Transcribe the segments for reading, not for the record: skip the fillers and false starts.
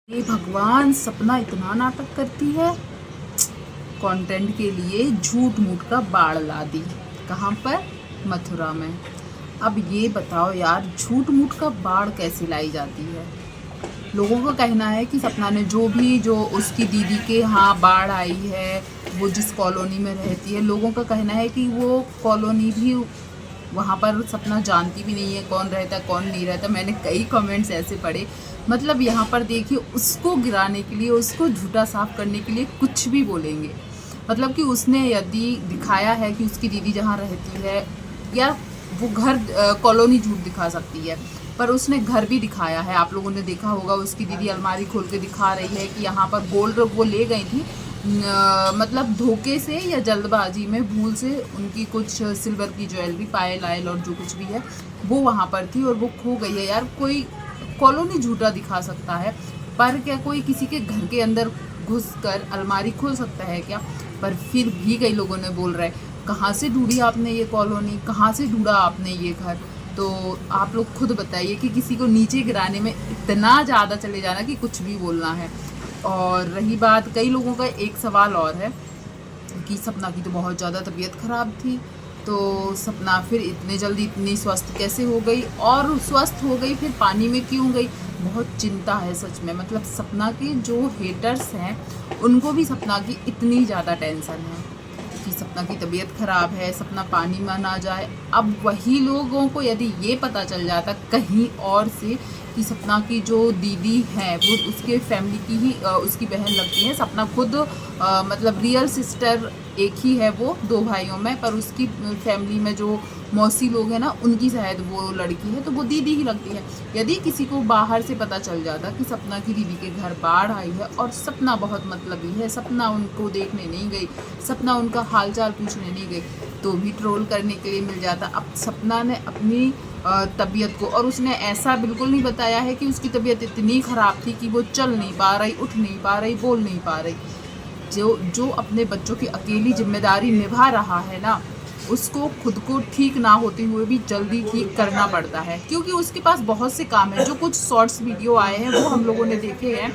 ये भगवान, सपना इतना नाटक करती है। कंटेंट के लिए झूठ मूठ का बाढ़ ला दी। कहाँ पर? मथुरा में। अब ये बताओ यार, झूठ मूठ का बाढ़ कैसे लाई जाती है? लोगों का कहना है कि सपना ने जो उसकी दीदी के यहाँ बाढ़ आई है, वो जिस कॉलोनी में रहती है, लोगों का कहना है कि वो कॉलोनी भी वहाँ पर सपना जानती भी नहीं है, कौन रहता कौन नहीं रहता। मैंने कई कमेंट्स ऐसे पढ़े, मतलब यहाँ पर देखिए, उसको गिराने के लिए, उसको झूठा साफ करने के लिए कुछ भी बोलेंगे। मतलब कि उसने यदि दिखाया है कि उसकी दीदी जहाँ रहती है, या वो घर कॉलोनी झूठ दिखा सकती है, पर उसने घर भी दिखाया है। आप लोगों ने देखा होगा, उसकी दीदी अलमारी खोल के दिखा रही है कि यहाँ पर गोल्ड वो ले गई थी, मतलब धोखे से या जल्दबाजी में भूल से उनकी कुछ सिल्वर की ज्वेलरी, पायल आयल और जो कुछ भी है वो वहाँ पर थी और वो खो गई है। यार, कोई कॉलोनी झूठा दिखा सकता है, पर क्या कोई किसी के घर के अंदर घुसकर अलमारी खोल सकता है क्या? पर फिर भी कई लोगों ने बोल रहे, कहाँ से ढूंढी आपने ये कॉलोनी, कहाँ से ढूंढा आपने ये घर? तो आप लोग खुद बताइए कि किसी को नीचे गिराने में इतना ज़्यादा चले जाना कि कुछ भी बोलना है। और रही बात, कई लोगों का एक सवाल और है कि सपना की तो बहुत ज़्यादा तबीयत ख़राब थी, तो सपना फिर इतने जल्दी इतनी स्वस्थ कैसे हो गई, और स्वस्थ हो गई फिर पानी में क्यों गई? बहुत चिंता है सच में। मतलब सपना के जो हेटर्स हैं, उनको भी सपना की इतनी ज़्यादा टेंशन है कि सपना की तबीयत ख़राब है, सपना पानी में ना जाए। अब वही लोगों को यदि ये पता चल जाता कहीं और से कि सपना की जो दीदी है वो उसके फैमिली की ही उसकी बहन लगती है, सपना खुद मतलब रियल सिस्टर एक ही है वो दो भाइयों में, पर उसकी फैमिली में जो मौसी लोग हैं ना, उनकी शायद वो लड़की है, तो वो दीदी ही लगती है। यदि किसी को बाहर से पता चल जाता कि सपना की दीदी के घर बाढ़ आई है और सपना बहुत मतलबी है, सपना उनको देखने नहीं गई, सपना उनका हालचाल पूछने नहीं गई, तो भी ट्रोल करने के लिए मिल जाता। अब सपना ने अपनी तबीयत को, और उसने ऐसा बिल्कुल नहीं बताया है कि उसकी तबीयत इतनी ख़राब थी कि वो चल नहीं पा रही, उठ नहीं पा रही, बोल नहीं पा रही। जो अपने बच्चों की अकेली जिम्मेदारी निभा रहा है ना, उसको खुद को ठीक ना होते हुए भी जल्दी ठीक करना पड़ता है, क्योंकि उसके पास बहुत से काम है। जो कुछ शॉर्ट्स वीडियो आए हैं वो हम लोगों ने देखे हैं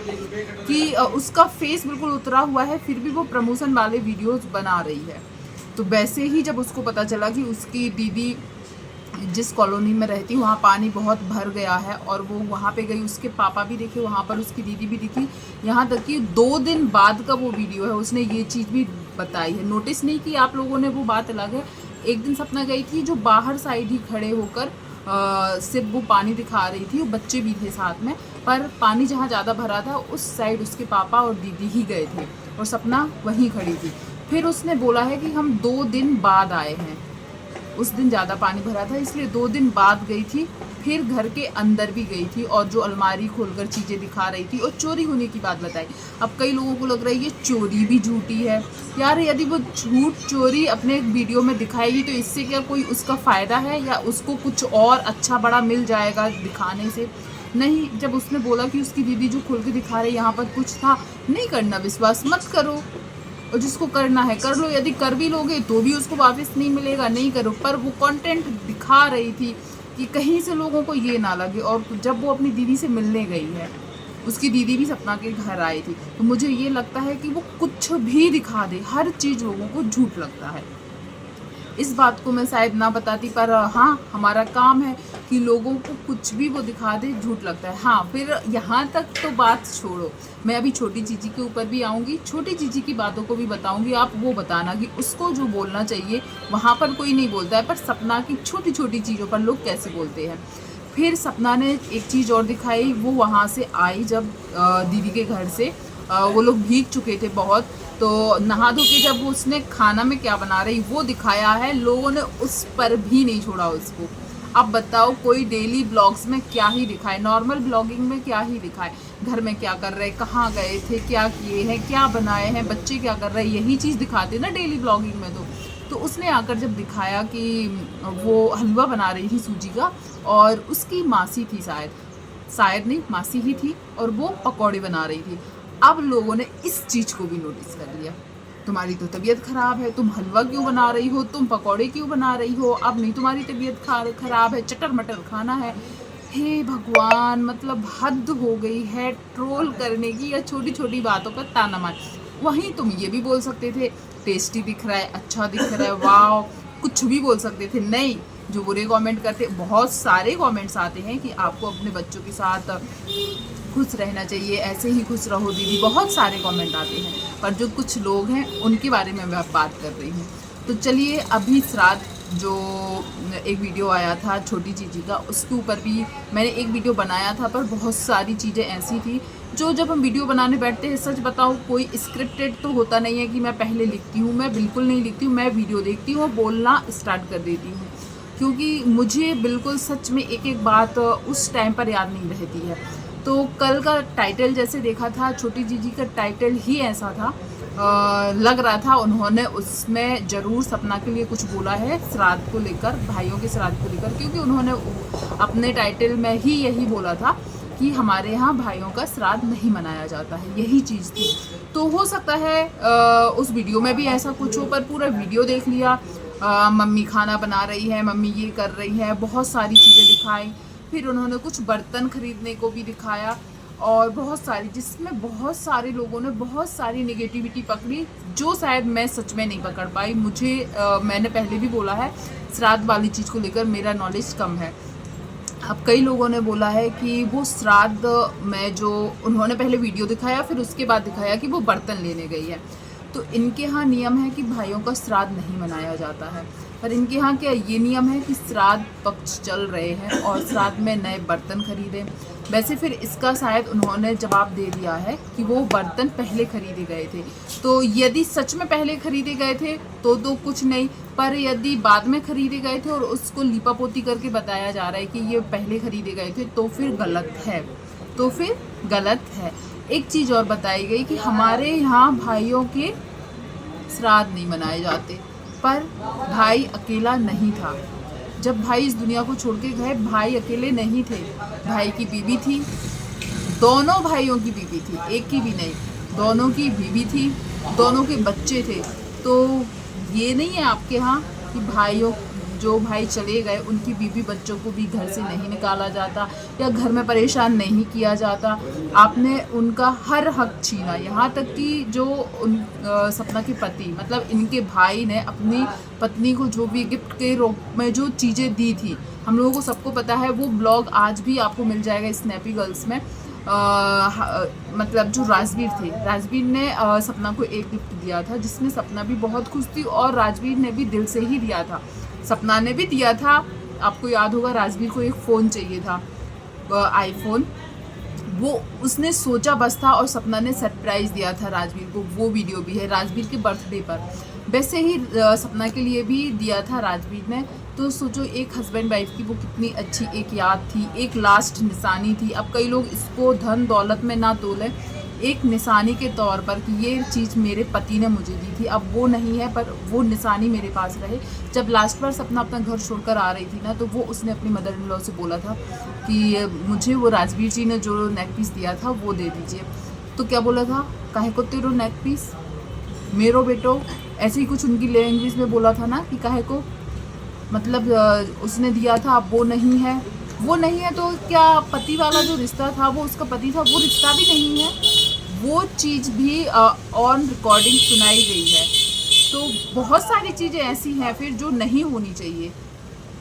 कि उसका फेस बिल्कुल उतरा हुआ है, फिर भी वो प्रमोशन वाले वीडियोस बना रही है। तो वैसे ही जब उसको पता चला कि उसकी दीदी जिस कॉलोनी में रहती, वहाँ पानी बहुत भर गया है, और वो वहाँ पे गई, उसके पापा भी दिखे वहाँ पर, उसकी दीदी भी दिखी, यहाँ तक कि 2 दिन बाद का वो वीडियो है, उसने ये चीज़ भी बताई है। नोटिस नहीं की आप लोगों ने, वो बात अलग है। एक दिन सपना गई थी, जो बाहर साइड ही खड़े होकर सिर्फ वो पानी दिखा रही थी, वो बच्चे भी थे साथ में, पर पानी जहाँ ज़्यादा भरा था उस साइड उसके पापा और दीदी ही गए थे और सपना वहीं खड़ी थी। फिर उसने बोला है कि हम 2 दिन बाद आए हैं, उस दिन ज़्यादा पानी भरा था इसलिए 2 दिन बाद गई थी। फिर घर के अंदर भी गई थी और जो अलमारी खोलकर चीज़ें दिखा रही थी और चोरी होने की बात बताई। अब कई लोगों को लग रहा है ये चोरी भी झूठी है। यार, यदि वो झूठ चोरी अपने वीडियो में दिखाएगी तो इससे क्या कोई उसका फ़ायदा है, या उसको कुछ और अच्छा बड़ा मिल जाएगा दिखाने से? नहीं। जब उसने बोला कि उसकी दीदी जो खोल के दिखा रही यहाँ पर कुछ था, नहीं करना विश्वास, मत करो, और जिसको करना है कर लो। यदि कर भी लोगे तो भी उसको वापस नहीं मिलेगा, नहीं करो। पर वो कंटेंट दिखा रही थी कि कहीं से लोगों को ये ना लगे। और जब वो अपनी दीदी से मिलने गई है, उसकी दीदी भी सपना के घर आई थी, तो मुझे ये लगता है कि वो कुछ भी दिखा दे, हर चीज़ लोगों को झूठ लगता है। इस बात को मैं शायद ना बताती, पर हाँ, हमारा काम है कि लोगों को कुछ भी वो दिखा दे, झूठ लगता है। हाँ, फिर यहाँ तक तो बात छोड़ो, मैं अभी छोटी चीज़ी के ऊपर भी आऊँगी, छोटी चीज़ी की बातों को भी बताऊँगी। आप वो बताना कि उसको जो बोलना चाहिए वहाँ पर कोई नहीं बोलता है, पर सपना की छोटी छोटी चीज़ों पर लोग कैसे बोलते हैं। फिर सपना ने एक चीज़ और दिखाई, वो वहाँ से आई जब दीदी के घर से, वो लोग भीग चुके थे बहुत, तो नहा धो के जब उसने खाना में क्या बना रही वो दिखाया है। लोगों ने उस पर भी नहीं छोड़ा उसको। अब बताओ, कोई डेली ब्लॉग्स में क्या ही दिखाए, नॉर्मल ब्लॉगिंग में क्या ही दिखाए, घर में क्या कर रहे, कहाँ गए थे, क्या किए हैं, क्या बनाए हैं, बच्चे क्या कर रहे हैं, यही चीज़ दिखाते ना डेली ब्लॉगिंग में। तो उसने आकर जब दिखाया कि वो हलवा बना रही थी सूजी का, और उसकी मासी थी, शायद नहीं, मासी ही थी, और वो पकौड़े बना रही थी। अब लोगों ने इस चीज़ को भी नोटिस कर लिया, तुम्हारी तो तबीयत ख़राब है, तुम हलवा क्यों बना रही हो, तुम पकौड़े क्यों बना रही हो, अब नहीं तुम्हारी तबीयत खराब है, चटर मटर खाना है। हे भगवान, मतलब हद हो गई है ट्रोल करने की या छोटी छोटी बातों पर ताना मार। वहीं तुम ये भी बोल सकते थे टेस्टी दिख रहा है, अच्छा दिख रहा है, वाह, कुछ भी बोल सकते थे। नहीं, जो बुरे कमेंट करते, बहुत सारे कमेंट्स आते हैं कि आपको अपने बच्चों के साथ खुश रहना चाहिए, ऐसे ही खुश रहो दीदी, बहुत सारे कमेंट आते हैं। पर जो कुछ लोग हैं उनके बारे में मैं बात कर रही हूँ। तो चलिए, अभी श्राद्ध जो एक वीडियो आया था छोटी चीज़ी का, उसके ऊपर भी मैंने एक वीडियो बनाया था, पर बहुत सारी चीज़ें ऐसी थी जो जब हम वीडियो बनाने बैठते हैं, सच बताऊँ, कोई स्क्रिप्टेड तो होता नहीं है कि मैं पहले लिखती हूँ, मैं बिल्कुल नहीं लिखती हूँ, मैं वीडियो देखती हूँ और बोलना स्टार्ट कर देती हूँ, क्योंकि मुझे बिल्कुल सच में एक एक बात उस टाइम पर याद नहीं रहती है। तो कल का टाइटल जैसे देखा था, छोटी जीजी का टाइटल ही ऐसा था, लग रहा था उन्होंने उसमें ज़रूर सपना के लिए कुछ बोला है, श्राद्ध को लेकर, भाइयों के श्राद्ध को लेकर, क्योंकि उन्होंने अपने टाइटल में ही यही बोला था कि हमारे यहाँ भाइयों का श्राद्ध नहीं मनाया जाता है, यही चीज़ थी। तो हो सकता है उस वीडियो में भी ऐसा कुछ हो, पर पूरा वीडियो देख लिया, मम्मी खाना बना रही है, मम्मी ये कर रही है, बहुत सारी चीज़ें दिखाई। फिर उन्होंने कुछ बर्तन खरीदने को भी दिखाया और बहुत सारी, जिसमें बहुत सारे लोगों ने बहुत सारी नेगेटिविटी पकड़ी, जो शायद मैं सच में नहीं पकड़ पाई। मुझे मैंने पहले भी बोला है, श्राद्ध वाली चीज़ को लेकर मेरा नॉलेज कम है। अब कई लोगों ने बोला है कि वो श्राद्ध में जो उन्होंने पहले वीडियो दिखाया, फिर उसके बाद दिखाया कि वो बर्तन लेने गई है। तो इनके यहाँ नियम है कि भाइयों का श्राद्ध नहीं मनाया जाता है, पर इनके यहाँ क्या ये नियम है कि श्राद्ध पक्ष चल रहे हैं और श्राद्ध में नए बर्तन खरीदे। वैसे फिर इसका शायद उन्होंने जवाब दे दिया है कि वो बर्तन पहले खरीदे गए थे। तो यदि सच में पहले खरीदे गए थे तो कुछ नहीं, पर यदि बाद में खरीदे गए थे और उसको लीपापोती करके बताया जा रहा है कि ये पहले खरीदे गए थे, तो फिर गलत है, तो फिर गलत है। एक चीज़ और बताई गई कि हमारे यहाँ भाइयों के श्राद्ध नहीं मनाए जाते, पर भाई अकेला नहीं था। जब भाई इस दुनिया को छोड़ के गए, भाई अकेले नहीं थे, भाई की बीवी थी, दोनों भाइयों की बीवी थी, एक की भी नहीं, दोनों की बीवी थी, दोनों के बच्चे थे। तो ये नहीं है आपके यहाँ कि भाइयों, जो भाई चले गए उनकी बीवी बच्चों को भी घर से नहीं निकाला जाता या घर में परेशान नहीं किया जाता। आपने उनका हर हक छीना, यहाँ तक कि जो सपना के पति, मतलब इनके भाई ने अपनी पत्नी को जो भी गिफ्ट के रूप में जो चीज़ें दी थी, हम लोगों को सबको पता है, वो ब्लॉग आज भी आपको मिल जाएगा स्नैपी गर्ल्स में। मतलब जो राजवीर थे, राजवीर ने सपना को एक गिफ्ट दिया था, जिसमें सपना भी बहुत खुश थी और राजवीर ने भी दिल से ही दिया था, सपना ने भी दिया था। आपको याद होगा, राजवीर को एक फ़ोन चाहिए था, आईफोन, वो उसने सोचा बस था और सपना ने सरप्राइज़ दिया था राजवीर को। वो वीडियो भी है राजवीर के बर्थडे पर, वैसे ही सपना के लिए भी दिया था राजवीर ने। तो सोचो, एक हस्बैंड वाइफ की वो कितनी अच्छी एक याद थी, एक लास्ट निशानी थी। अब कई लोग इसको धन दौलत में ना तोलें, एक निशानी के तौर पर कि ये चीज़ मेरे पति ने मुझे दी थी, अब वो नहीं है, पर वो निशानी मेरे पास रहे। जब लास्ट बार सपना अपना घर छोड़कर आ रही थी ना, तो वो उसने अपनी मदर इन लॉ से बोला था कि मुझे वो राजवीर जी ने जो नेक पीस दिया था वो दे दीजिए। तो क्या बोला था, काहे को तेरो नेक पीस, मेरो बेटो, ऐसे ही कुछ उनकी लैंग्वेज में बोला था ना कि काहे को, मतलब उसने दिया था, अब वो नहीं है। वो नहीं है तो क्या पति वाला जो रिश्ता था, वो उसका पति था, वो रिश्ता भी नहीं है। वो चीज़ भी ऑन रिकॉर्डिंग सुनाई गई है। तो बहुत सारी चीज़ें ऐसी हैं फिर जो नहीं होनी चाहिए,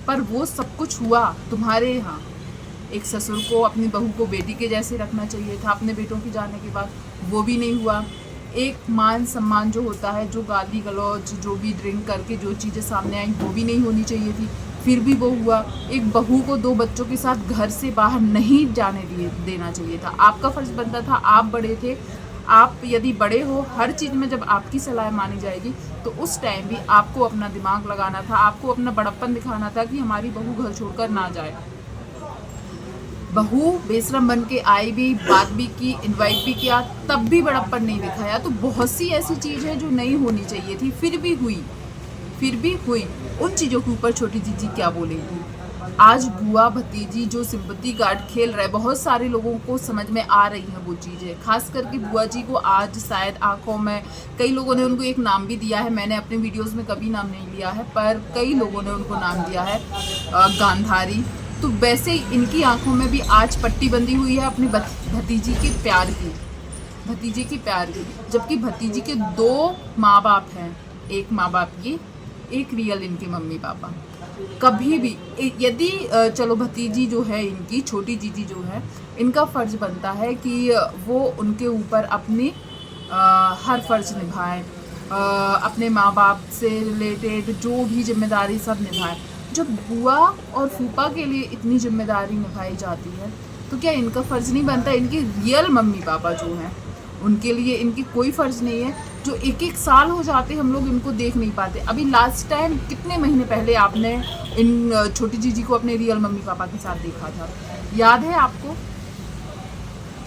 पर वो सब कुछ हुआ तुम्हारे यहाँ। एक ससुर को अपनी बहू को बेटी के जैसे रखना चाहिए था अपने बेटों के जाने के बाद, वो भी नहीं हुआ। एक मान सम्मान जो होता है, जो गाली गलौज, जो भी ड्रिंक करके जो चीज़ें सामने आई, वो भी नहीं होनी चाहिए थी, फिर भी वो हुआ। एक बहू को 2 बच्चों के साथ घर से बाहर नहीं जाने देना चाहिए था। आपका फ़र्ज़ बनता था, आप बड़े थे, आप यदि बड़े हो, हर चीज़ में जब आपकी सलाह मानी जाएगी, तो उस टाइम भी आपको अपना दिमाग लगाना था, आपको अपना बड़प्पन दिखाना था कि हमारी बहू घर छोड़कर ना जाए। बहू बेशरम बन के आई भी, बात भी की, इनवाइट भी किया, तब भी बड़प्पन नहीं दिखाया। तो बहुत सी ऐसी चीज़ है जो नहीं होनी चाहिए थी, फिर भी हुई। उन चीज़ों के ऊपर छोटी जीजी क्या बोलेगी। आज बुआ भतीजी जो सिंपैथी कार्ड खेल रहे, बहुत सारे लोगों को समझ में आ रही हैं वो चीज़ें। खास करके बुआ जी को आज शायद आंखों में, कई लोगों ने उनको एक नाम भी दिया है, मैंने अपने वीडियोस में कभी नाम नहीं लिया है, पर कई लोगों ने उनको नाम दिया है गांधारी। तो वैसे ही इनकी आंखों में भी आज पट्टी बंधी हुई है अपनी भतीजी के प्यार की, भतीजी की प्यार की। जबकि भतीजी के 2 माँ बाप हैं, एक माँ बाप की, एक रियल इनके मम्मी पापा। कभी भी यदि चलो भतीजी जो है इनकी छोटी जीजी जो है, इनका फ़र्ज़ बनता है कि वो उनके ऊपर अपनी हर फ़र्ज़ निभाएं, अपने माँ बाप से रिलेटेड जो भी जिम्मेदारी सब निभाएं। जब बुआ और फूफा के लिए इतनी जिम्मेदारी निभाई जाती है तो क्या इनका फ़र्ज़ नहीं बनता? इनके रियल मम्मी पापा जो हैं उनके लिए इनकी कोई फ़र्ज़ नहीं है? जो 1-1 साल हो जाते हम लोग इनको देख नहीं पाते। अभी लास्ट टाइम कितने महीने पहले आपने इन छोटी जीजी को अपने रियल मम्मी पापा के साथ देखा था? याद है आपको?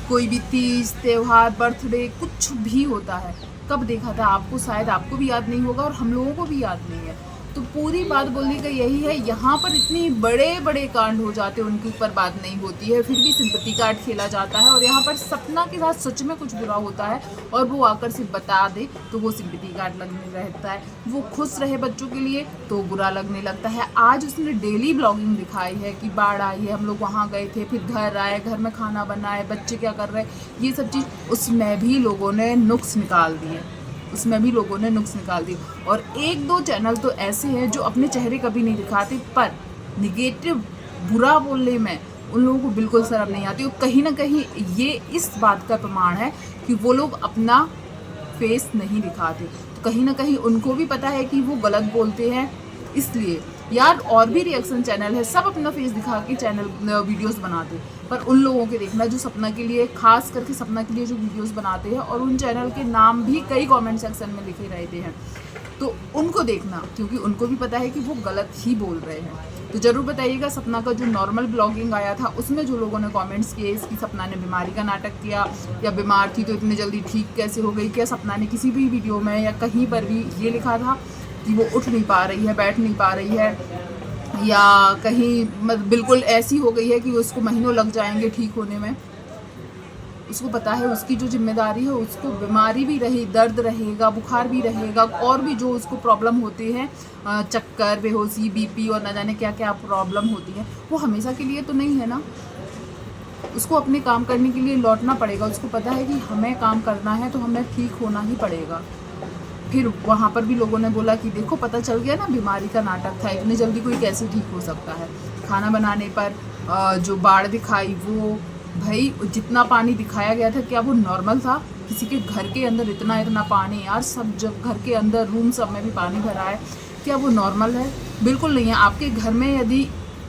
कोई भी तीज त्योहार बर्थडे कुछ भी होता है, कब देखा था आपको? शायद आपको भी याद नहीं होगा और हम लोगों को भी याद नहीं है। तो पूरी बात बोलने का यही है, यहाँ पर इतनी बड़े बड़े कांड हो जाते हैं, उनके ऊपर बात नहीं होती है, फिर भी सिंपैथी कार्ड खेला जाता है। और यहाँ पर सपना के साथ सच में कुछ बुरा होता है और वो आकर से बता दे तो वो सिंपैथी कार्ड लगने रहता है। वो खुश रहे बच्चों के लिए तो बुरा लगने लगता है। आज उसने डेली ब्लॉगिंग दिखाई है कि बाढ़ आई है, हम लोग वहाँ गए थे, फिर घर आए, घर में खाना बनाए, बच्चे क्या कर रहे हैं, ये सब चीज़ उसमें भी लोगों ने नुक्स निकाल दिए, उसमें भी लोगों ने नुक्स निकाल दी। और 1-2 चैनल तो ऐसे हैं जो अपने चेहरे कभी नहीं दिखाते, पर निगेटिव बुरा बोलने में उन लोगों को बिल्कुल शर्म नहीं आती। और कहीं ना कहीं ये इस बात का प्रमाण है कि वो लोग अपना फेस नहीं दिखाते। तो कहीं ना कहीं उनको भी पता है कि वो गलत बोलते हैं। इसलिए यार और भी रिएक्शन चैनल है, सब अपना फेस दिखा के चैनल वीडियोस बनाते, पर उन लोगों के देखना जो सपना के लिए, खास करके सपना के लिए जो वीडियोस बनाते हैं, और उन चैनल के नाम भी कई कमेंट सेक्शन में लिखे रहते हैं, तो उनको देखना, क्योंकि उनको भी पता है कि वो गलत ही बोल रहे हैं। तो ज़रूर बताइएगा सपना का जो नॉर्मल ब्लॉगिंग आया था उसमें जो लोगों ने कमेंट्स किए इसकी सपना ने बीमारी का नाटक किया, या बीमार थी तो इतनी जल्दी ठीक कैसे हो गई। क्या सपना ने किसी भी वीडियो में या कहीं पर भी ये लिखा था कि वो उठ नहीं पा रही है, बैठ नहीं पा रही है, या कहीं बिल्कुल ऐसी हो गई है कि उसको महीनों लग जाएंगे ठीक होने में? उसको पता है उसकी जो जिम्मेदारी है, उसको बीमारी भी रही, दर्द रहेगा, बुखार भी रहेगा, और भी जो उसको प्रॉब्लम होते हैं, चक्कर, बेहोशी, बीपी और न जाने क्या क्या प्रॉब्लम होती है, वो हमेशा के लिए तो नहीं है ना। उसको अपने काम करने के लिए लौटना पड़ेगा। उसको पता है कि हमें काम करना है तो हमें ठीक होना ही पड़ेगा। फिर वहाँ पर भी लोगों ने बोला कि देखो पता चल गया ना, बीमारी का नाटक था, इतनी जल्दी कोई कैसे ठीक हो सकता है। खाना बनाने पर जो बाढ़ दिखाई, वो भाई जितना पानी दिखाया गया था क्या वो नॉर्मल था? किसी के घर के अंदर इतना इतना पानी, यार सब जब घर के अंदर रूम सब में भी पानी भरा है, क्या वो नॉर्मल है? बिल्कुल नहीं है। आपके घर में यदि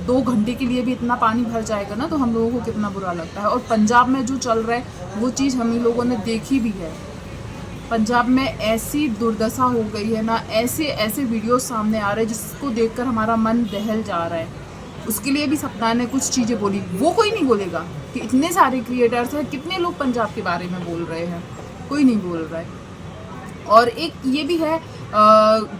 2 घंटे के लिए भी इतना पानी भर जाएगा ना तो हम लोगों को कितना बुरा लगता है। और पंजाब में जो चल रहा है वो चीज़ हम ही लोगों ने देखी भी है। पंजाब में ऐसी दुर्दशा हो गई है ना, ऐसे ऐसे वीडियो सामने आ रहे हैं जिसको देखकर हमारा मन दहल जा रहा है। उसके लिए भी सपना ने कुछ चीज़ें बोली, वो कोई नहीं बोलेगा कि इतने सारे क्रिएटर्स हैं, कितने लोग पंजाब के बारे में बोल रहे हैं, कोई नहीं बोल रहा है। और एक ये भी है,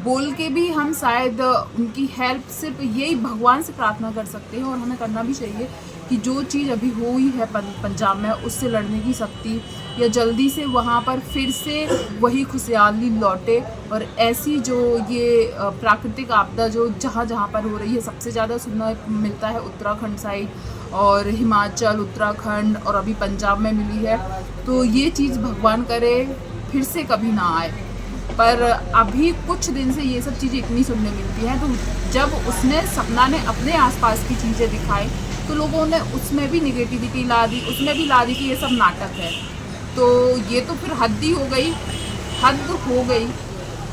बोल के भी हम शायद उनकी हेल्प सिर्फ यही भगवान से प्रार्थना कर सकते हैं, और हमें करना भी चाहिए कि जो चीज़ अभी हुई है पंजाब में उससे लड़ने की शक्ति, या जल्दी से वहाँ पर फिर से वही खुशहाली लौटे। और ऐसी जो ये प्राकृतिक आपदा जो जहाँ जहाँ पर हो रही है, सबसे ज़्यादा सुनना मिलता है उत्तराखंड साइड, और हिमाचल, उत्तराखंड, और अभी पंजाब में मिली है। तो ये चीज़ भगवान करे फिर से कभी ना आए। पर अभी कुछ दिन से ये सब चीज़ें इतनी सुनने मिलती हैं, तो जब सपना ने अपने आसपास की चीज़ें दिखाई तो लोगों ने उसमें भी निगेटिविटी ला दी, उसमें भी ला दी कि ये सब नाटक है। तो ये तो फिर हद ही हो गई, हद हो गई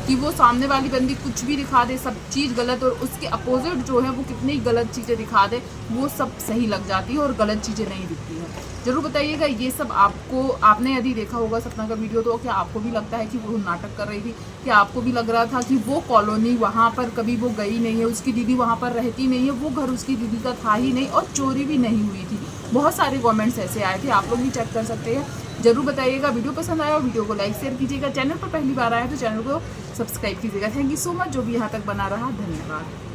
कि वो सामने वाली बंदी कुछ भी दिखा दे, सब चीज़ गलत, और उसके अपोजिट जो है वो कितनी गलत चीज़ें दिखा दे, वो सब सही लग जाती है और गलत चीज़ें नहीं दिखती हैं। ज़रूर बताइएगा ये सब आपने यदि देखा होगा सपना का वीडियो, तो क्या आपको भी लगता है कि वो नाटक कर रही थी? क्या आपको भी लग रहा था कि वो कॉलोनी वहाँ पर कभी वो गई नहीं है, उसकी दीदी वहाँ पर रहती नहीं है, वो घर उसकी दीदी का था ही नहीं, और चोरी भी नहीं हुई थी? बहुत सारे कमेंट्स ऐसे आए थे, आप लोग भी चेक कर सकते हैं। जरूर बताइएगा वीडियो पसंद आया, वीडियो को लाइक शेयर कीजिएगा, चैनल पर पहली बार आया तो चैनल को सब्सक्राइब कीजिएगा। थैंक यू सो मच जो भी यहाँ तक बना रहा, धन्यवाद।